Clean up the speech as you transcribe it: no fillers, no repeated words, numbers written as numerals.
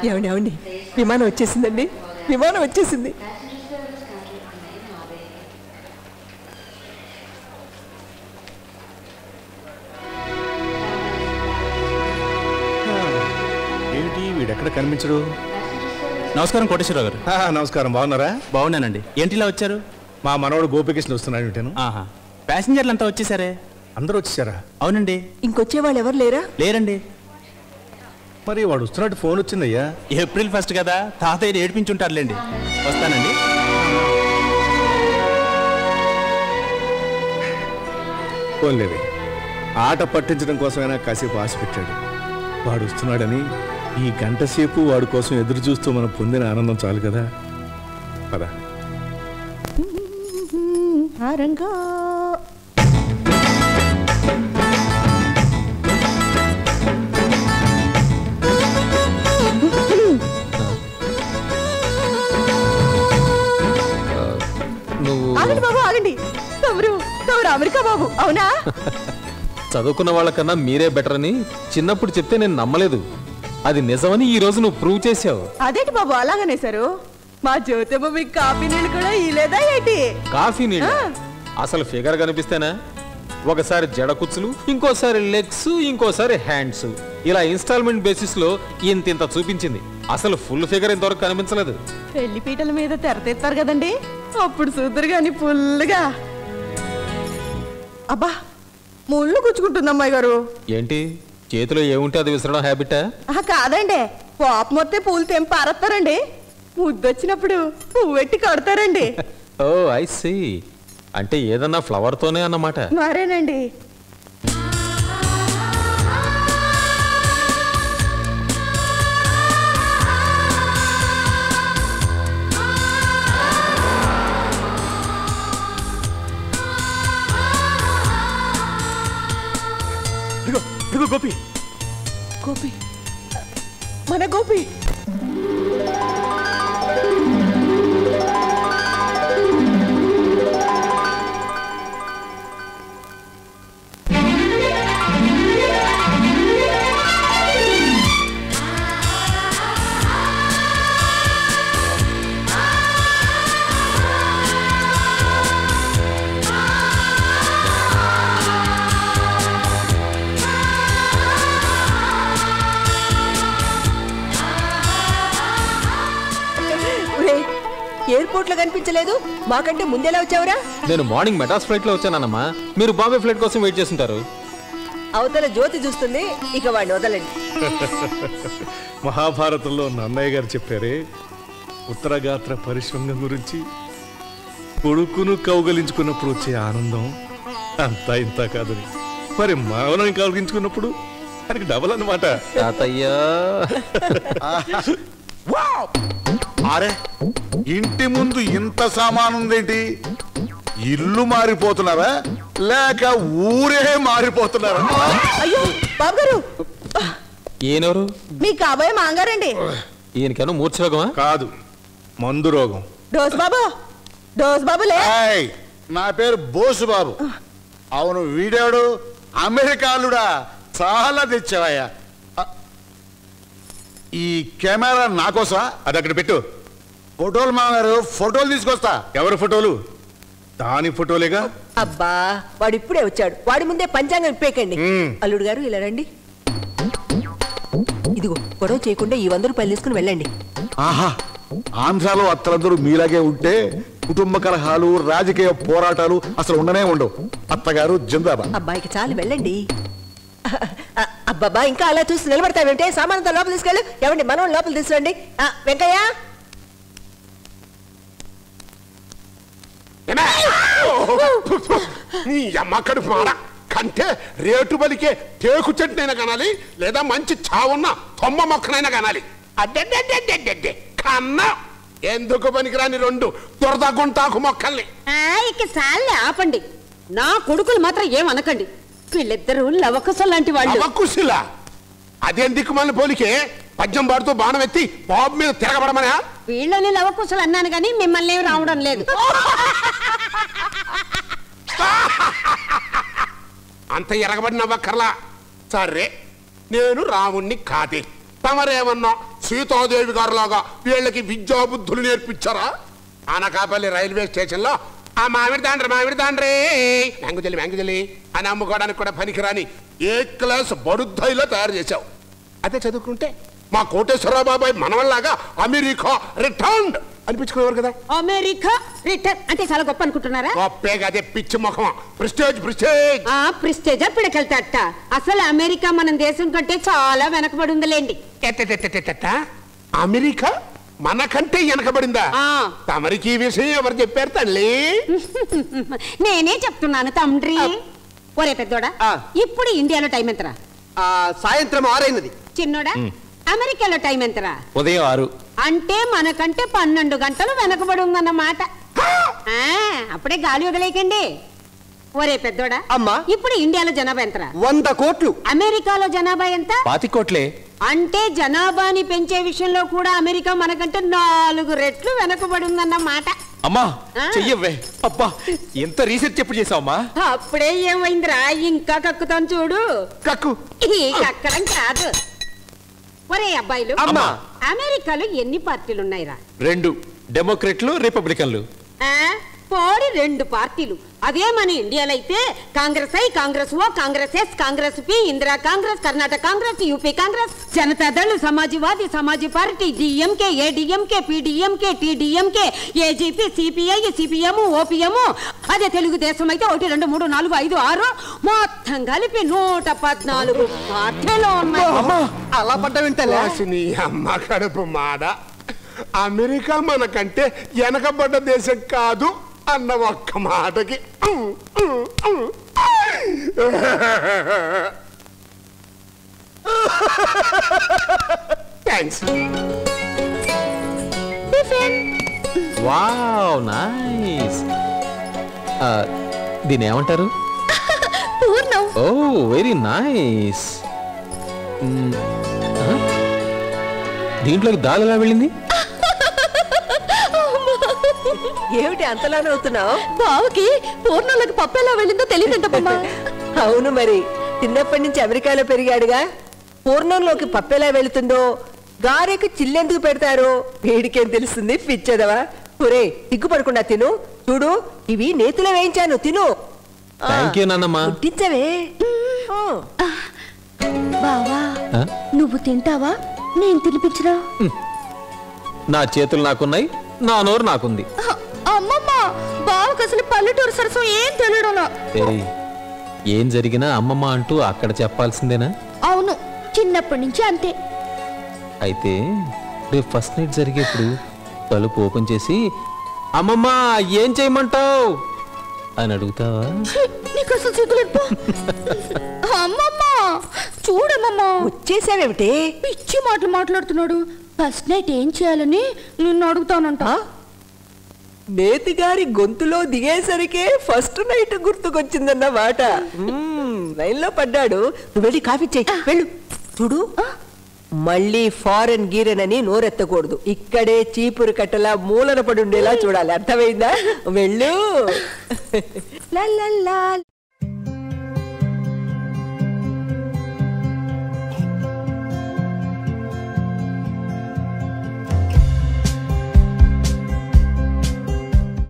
ఏమండి ఏమండి విమానం వచ్చేసిందండి, విమానం వచ్చేసింది. ఏంటి వీడెక్కడ కనిపించడు? నమస్కారం కోటేశ్వరరావు గారు. నమస్కారం, బాగున్నారా? బాగున్నానండి. ఏంటి ఇలా వచ్చారు? మా మనవడు గోపికృష్ణ వస్తున్నాడు వింటాను. ఆహా, ప్యాసింజర్లు అంతా వచ్చేసారే? అందరూ వచ్చేసారా? అవునండి. ఇంకొచ్చే వాళ్ళు ఎవరు లేరా? లేరండి. మరి వాడు వస్తున్నట్టు ఫోన్ వచ్చిందయ్యా. ఏప్రిల్ 1 కదా, తాతయ్య ఏడిపించుంటారులేండి. వస్తానండి. ఫోన్లేవి ఆట పట్టించడం కోసమైనా కాసేపు ఆశ పెట్టాడు. వాడు వస్తున్నాడని ఈ గంట సేపు వాడి కోసం ఎదురు చూస్తూ మనం పొందిన ఆనందం చాలు కదా. పద. ఆగండి బాబు ఆగండి. తమరు అమెరికా బాబు అవునా? చదువుకున్న వాళ్ళకన్నా మీరే బెటర్ అని చిన్నప్పుడు చెప్తే నేను నమ్మలేదు. అది నిజమని ఈ రోజు నువ్వు ప్రూవ్ చేసావు. అదేంటి బాబు అలాగనేసారు? మా జ్యోతమ్మ మీకు కాఫీ నీళ్ళు కూడా ఇలేదా ఏంటి? కాఫీ నీళ్ళు అసలు ఫిగర్ కనిపిస్తేనా? ఒకసారి జడ కుచ్చులు, ఇంకోసారి లెగ్స్, ఇంకోసారి హ్యాండ్స్, ఇలా ఇన్స్టాల్మెంట్ బేసిస్ లో ఇంత చూపించింది. అసలు ఫుల్ ఫిగర్ ఇంతవరకు కనిపించలేదు. పెళ్లి పీటల మీద తెరతెత్తారు కదండి, అప్పుడు చూద్దరు గాని ఫుల్గా. అబ్బా ముళ్ళు గుచ్చుకుంటుంది అమ్మాయి గారు. ఏంటి చేతిలో ఏముంటే అది విసరడం హ్యాబిటా? కాదండి, పాపం వస్తే పూలు తెంపి పారేస్తారండి. ముద్దొచ్చినప్పుడు పువ్వెట్టి కడతారండి. ఓ ఐ సీ. అంటే ఏదన్నా ఫ్లవర్ తోనే అన్నమాట. మరేనండి. గోపి, గోపి మన గోపి. ఎయిర్పోర్ట్ లో కనిపించలేదు, మాకంటే ముందెలా వచ్చావురా? నేను మార్నింగ్ మెటాస్ ఫ్లైట్ లో వచ్చానమ్మా. మీరు బాంబే ఫ్లైట్ కోసం వెయిట్ చేస్తుంటారు. అవతల జ్యోతి చూస్తుంది, ఇక వాడిని వదలండి. మహాభారతంలో నన్నయ్య గారు చెప్పారే ఉత్తరగాత్ర పరిశ్రమ గురించి. కొడుకును కౌగలించుకున్నప్పుడు వచ్చే ఆనందం అంతా ఇంత కాదని, మరి మావనం కౌగలించుకున్నప్పుడు దానికి డబల్ అన్నమాట. తాతయ్యా అరే ఇంటి ముందు ఇంత సామాను ఉందేంటి? ఇల్లు మారిపోతున్నారా లేక ఊరే మారిపోతున్నారా? అయ్యో బాబు గారు, ఈయనెవరు? మీ కాబోయే మాంగారండి. ఈయనకేమో మూర్ఛరోగమా? కాదు, మందు రోగం. డోస్ బాబు, డోస్ బాబులే. నా పేరు బోసు బాబు. అవును, వీడేవాడు? అమెరికాలుడా? చాలా తెచ్చావయ్యా. ఈ కెమెరా నాకోసమా? అది అక్కడ పెట్టు. ఫోటోలు మాగారు, ఫోటోలు తీసుకొస్తా. ఎవరి ఫోటోలు? దాని ఫోటోలేగా. అబ్బా వాడు ఇప్పుడే వచ్చాడు, వాడి ముందే పంచాంగం ఇప్పేకండి. అల్లుడు గారు ఇలా రండి. ఇదిగో గొడవ చేయకుండా ఈ 100 రూపాయలు తీసుకుని వెళ్ళండి. ఆహా, ఆంధ్రాలో అత్తలందరూ మీలాగే ఉంటే కుటుంబ కలహాలు, రాజకీయ పోరాటాలు అసలు ఉండనే ఉండవు. అత్తగారు జిందాబా. అబ్బాయికి చాలు వెళ్ళండి. అబ్బాబా ఇంకా అలా చూసి నిలబడతావేంటే? సామానంతా లోపల తీసుకెళ్ళు. ఏమండి మనం లోపల తీసుకురండి. వెంకయ్య అమ్మక్కడి మాడ కంటే రేటు బలికే టేకు చెట్టునైనా కనాలి, లేదా మంచి చావున్న కొమ్మ మొక్కనైనా కనాలి. అడ్డే కన్నా ఎందుకు పనికిరాని 2 దొరదగుంటాకు మొక్కల్ని. ఇక సాల్లే ఆపండి. నా కొడుకులు మాత్రం ఏమనకండి. వీళ్ళిద్దరూ లవకుశ లాంటి వాళ్ళు. లవకుశలా? అదెందుకు మన పోలికే? పద్యం పాడుతూ బాణం ఎత్తి బాబు మీద తిరగబడమనా? వీళ్ళని లవకుశలు అన్నాను కానీ మిమ్మల్ని ఏమి రావడం లేదు. అంత ఎరగబడి నవ్వక్కర్లా. సరే నేను రాముణ్ణి కాదే, తమరేమన్నా సీతాదేవి గారు లాగా వీళ్ళకి విద్యాబుద్ధులు నేర్పించారా? అనకాపల్లి రైల్వే స్టేషన్ లో ఆ మామిడి దాండ్రే మ్యాంగుజల్లి అని అమ్ముకోవడానికి కూడా పనికిరాని ఏ క్లాస్ బడుద్దాయిలో తయారు చేశావు. అదే చదువుకుంటే మా కోటేశ్వరరావు బాబాయ్ మనవల్లాగా అమెరికా రిటర్న్డ్ అనిపించుకునేవారు కదా. అమెరికా రిటర్న్ అంటే చాలా గొప్ప అనుకుంటున్నారా? గొప్పే అదే పిచ్చి ముఖం. ప్రెస్టేజ్ ప్రెస్టేజా పిడకెళ్తాట. అసలు అమెరికా మన దేశం కంటే చాలా వెనకబడి ఉందిలేండి. అమెరికా మనకంటే వెనకబడిందా? తమరికి ఈ విషయం ఎవరు చెప్పారు తల్లి? నేనే చెప్తున్నాను తండ్రి. ఒరే పెద్దోడా, ఇప్పుడు ఇండియాలో టైం ఎంతరా? సాయంత్రం 6 అయింది. చిన్నోడా, అమెరికాలో టైం ఎంతరా? ఉదయం 6. అంటే మనకంటే 12 గంటలు వెనకబడి ఉందన్నమాట. అప్పుడే గాలి వదిలేకండి. ఒరే పెద్దోడా, అమ్మా, ఇప్పుడు ఇండియాలో జనాభా ఎంతరా? 100 కోట్లు. అమెరికాలో జనాభా ఎంత? 25 కోట్లే. అంటే జనాభాని పెంచే విషయంలో కూడా అమెరికా మనకంటే 4 రెట్లు వెనకబడి ఉందన్నమాట. అమ్మా చెయ్యవే. అబ్బా ఎంత రీసెర్చ్ ఎప్పుడు చేసావమ్మా? అప్పుడే ఏమైందిరా, ఇంకా కక్కుతాను చూడు. కక్కు. ఈ కక్కడం కాదు. ఒరే అబ్బాయిలు, అమెరికాలో ఎన్ని పార్టీలు ఉన్నాయిరా? 2, డెమోక్రట్లు రిపబ్లికన్లు. పోడి 2 పార్టీలు. అదే మన ఇండియాలో అయితే Congress I, Congress O, Congress S, Congress P, Indira Congress, Karnataka Congress, UP Congress, Janata Dal, Samajwadi, సమాజీ party, DMK, ADMK, PDMK, TDMK, AGP, CPI, CPM, OPM. అదే తెలుగుదేశం అయితే 1 2 3 4 5 6 మొత్తం కలిపి 114 పార్టీలు ఉన్నాయి. అలా పడ్డ వింటలే అమ్మ కడుపు మాడ. అమెరికా మనకంటే వెనకబడ్డ దేశం కాదు అన్న ఒక్క మాటకి థ్యాంక్స్. Wow nice. దీని ఏమంటారు? పూర్ణం. ఓ వెరీ నైస్. దీంట్లోకి దాల్ ఎలా వెళ్ళింది? ఏమిటి అంతలానే అవుతున్నావు? బావకి పూర్ణంలోకి పప్పు ఎలా వెళ్ళిందో తెలియదంటమ్మా. అవును మరి, చిన్నప్పటి నుంచి అమెరికాలో పెరిగాడుగా. పూర్ణంలోకి పప్పు ఎలా వెళుతుందో, గారెకి చిల్లెందుకు పెడతారో వీడికేం తెలుస్తుంది పిచ్చదవా. ఒరే సిగ్గుపడకుండా తిను. చూడు, ఇవి నేతిలో వేయించాను, తిను. థ్యాంక్ యూ నాన్నమ్మా. పుట్టించవే. బావా నువ్వు తింటావా? నేను తినిపించరా? నా చేతులు నాకున్నాయి, నా నోరు నాకుంది. అమ్మమ్మ, బావకు అసలు పల్లెటూరు సరసం ఏం తెలియడం. ఏం జరిగినా అమ్మమ్మ అంటూ అక్కడ చెప్పాల్సిందేనా? అవును, చిన్నప్పటి నుంచి అంతే. అయితే రేపు ఫస్ట్ నైట్ జరిగేప్పుడు తలుపు ఓపెన్ చేసి అమ్మమ్మ ఏం చేయమంటావు అని అడుగుతావా? నీకు అసలు సిగ్గులేదు. అమ్మమ్మ చూడమ్మమ్మ, వచ్చేసావేమిటి? పిచ్చి మాటలు మాట్లాడుతున్నాడు. ఫస్ట్ నైట్ ఏం చేయాలని నిన్ను అడుగుతానంట. నేతిగారి గొంతులో దిగేసరికే ఫస్ట్ నైట్ గుర్తుకొచ్చిందన్నమాట. లైన్లో పడ్డాడు. నువ్వు వెళ్ళి కాఫీ చెయ్యి, వెళ్ళు. చూడు, మళ్ళీ ఫారెన్ గీరెన్ అని నోరెత్తకూడదు. ఇక్కడే చీపురు కట్టలా మూలన పడి ఉండేలా చూడాలి. అర్థమైందా? వెళ్ళు.